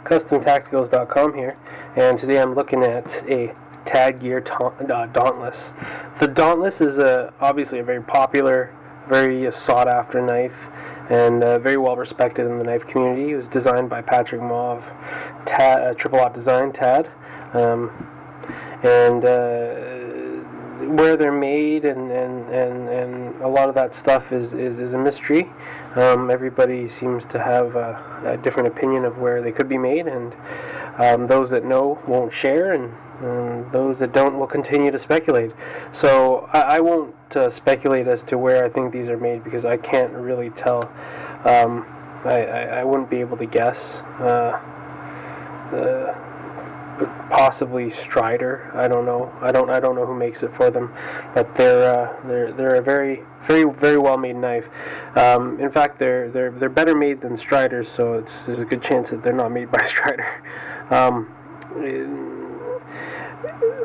CustomTacticals.com here, and today I'm looking at a Tad Gear Dauntless. The Dauntless is obviously a very popular, very sought after knife, and very well respected in the knife community. It was designed by Patrick Mauve, Triple Aught Design, Tad, and where they're made and a lot of that stuff is a mystery. Everybody seems to have a different opinion of where they could be made, and those that know won't share, and those that don't will continue to speculate. So I won't speculate as to where I think these are made, because I can't really tell. I wouldn't be able to guess. Possibly Strider. I don't know. I don't know who makes it for them, but they're a very well made knife. In fact, they're better made than Striders, so there's a good chance that they're not made by Strider.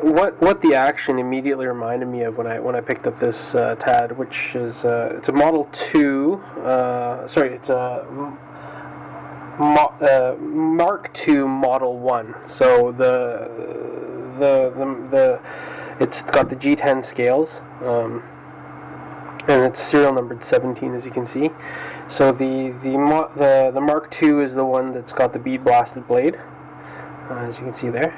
What the action immediately reminded me of when I picked up this Tad, which is it's a Model 2. It's a Mark II Model 1. So it's got the G-10 scales, and it's serial numbered 17, as you can see. So the Mark II is the one that's got the bead blasted blade, as you can see there.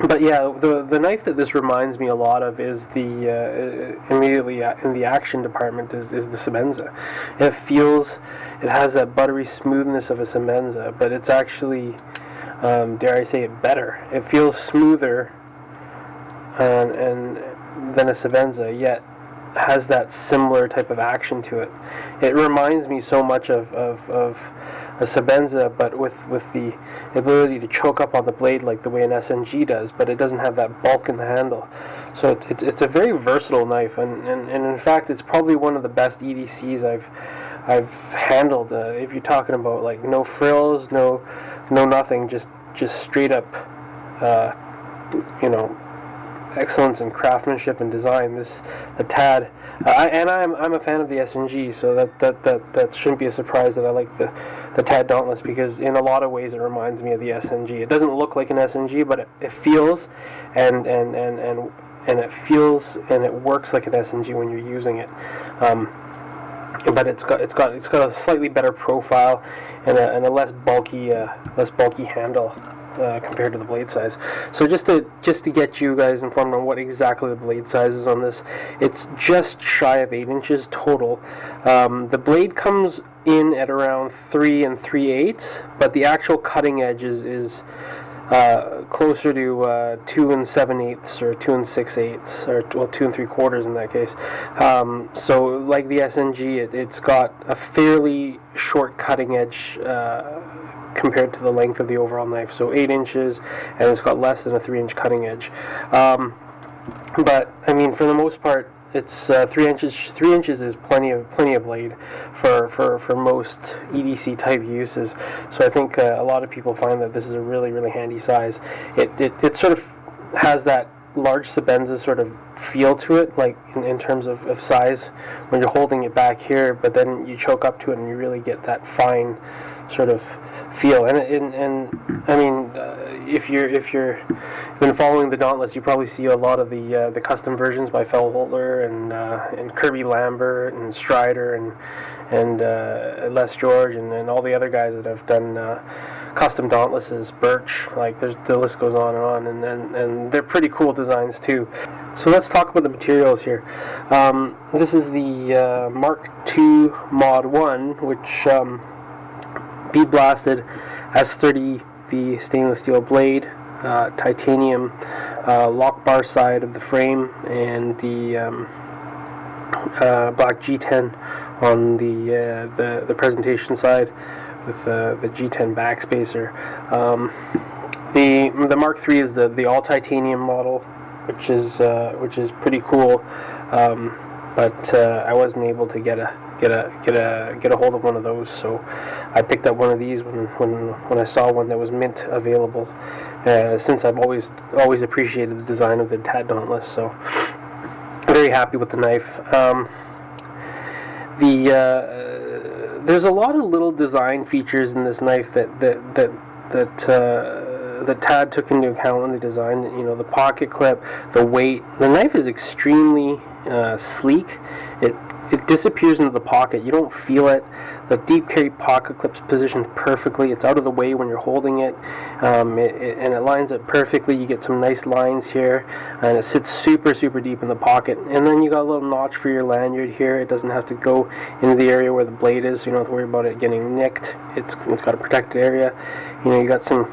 But yeah, the knife that this reminds me a lot of is immediately in the action department is the Semenza. It has that buttery smoothness of a Semenza, but it's actually, dare I say it, better. It feels smoother than a Semenza, yet has that similar type of action to it. It reminds me so much of a Semenza, but with the ability to choke up on the blade like the way an SNG does, but it doesn't have that bulk in the handle. So it's a very versatile knife, and in fact it's probably one of the best EDCs I've handled. If you're talking about like no frills, no nothing, just straight up, excellence in craftsmanship and design. The Tad, I'm a fan of the SNG, so that shouldn't be a surprise that I like the Tad Dauntless, because in a lot of ways it reminds me of the SNG. It doesn't look like an SNG, but it feels and it feels and it works like an SNG when you're using it. But it's got a slightly better profile and a less bulky handle compared to the blade size. So just to get you guys informed on what exactly the blade size is on this, it's just shy of 8 inches total. The blade comes in at around 3 3/8, but the actual cutting edge is closer to 2 7/8 or 2 6/8, or 2 3/4 in that case. So like the SNG, it's got a fairly short cutting edge compared to the length of the overall knife. So 8 inches, and it's got less than a 3-inch cutting edge. But I mean, for the most part, it's 3 inches. 3 inches is plenty of blade for most EDC type uses. So I think a lot of people find that this is a really handy size. It sort of has that large Semenza sort of feel to it, like in terms of size when you're holding it back here, but then you choke up to it and you really get that fine sort of feel. And I mean, if you're been following the Dauntless, you probably see a lot of the custom versions by Fellholder and Kirby Lambert and Strider and Les George and all the other guys that have done custom Dauntlesses, Birch, like the list goes on, and they're pretty cool designs too. So let's talk about the materials here. This is the Mark II Mod 1, which bead blasted S30V stainless steel blade, titanium lock bar side of the frame, and the black G10 on the presentation side with the G10 backspacer. The Mark III is the all titanium model, which is pretty cool. But I wasn't able to get a hold of one of those, so I picked up one of these when I saw one that was mint available. Since I've always appreciated the design of the Tad Dauntless, so very happy with the knife. there's a lot of little design features in this knife that Tad took into account when they designed it. You know, the pocket clip, the weight. The knife is extremely sleek. It disappears into the pocket. You don't feel it. The deep carry pocket clip's positioned perfectly. It's out of the way when you're holding it, and it lines up perfectly. You get some nice lines here, and it sits super deep in the pocket. And then you got a little notch for your lanyard here. It doesn't have to go into the area where the blade is. You don't have to worry about it getting nicked. It's got a protected area. You know, you got some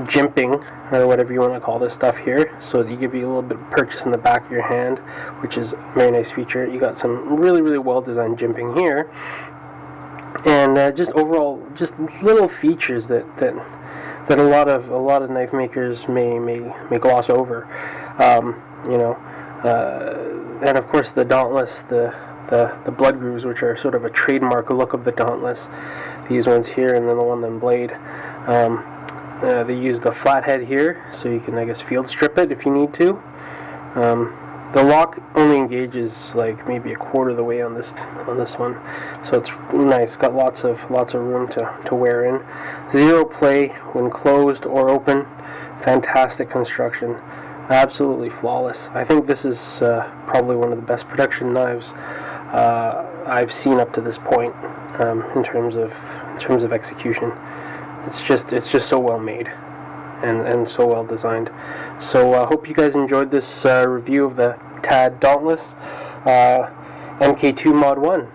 jimping, or whatever you want to call this stuff here, so that you give you a little bit of purchase in the back of your hand, which is a very nice feature. You got some really well designed jimping here, and just overall, just little features that a lot of knife makers may gloss over. You know, and of course the Dauntless, the blood grooves, which are sort of a trademark look of the Dauntless. These ones here, and then the one on blade. They use the flathead here, so you can, I guess, field strip it if you need to. The lock only engages like maybe a quarter of the way on this one, so it's nice. Got lots of room to wear in. Zero play when closed or open. Fantastic construction, absolutely flawless. I think this is probably one of the best production knives I've seen up to this point in terms of execution. It's just so well made and so well designed. So I hope you guys enjoyed this review of the Tad Dauntless MK2 Mod 1.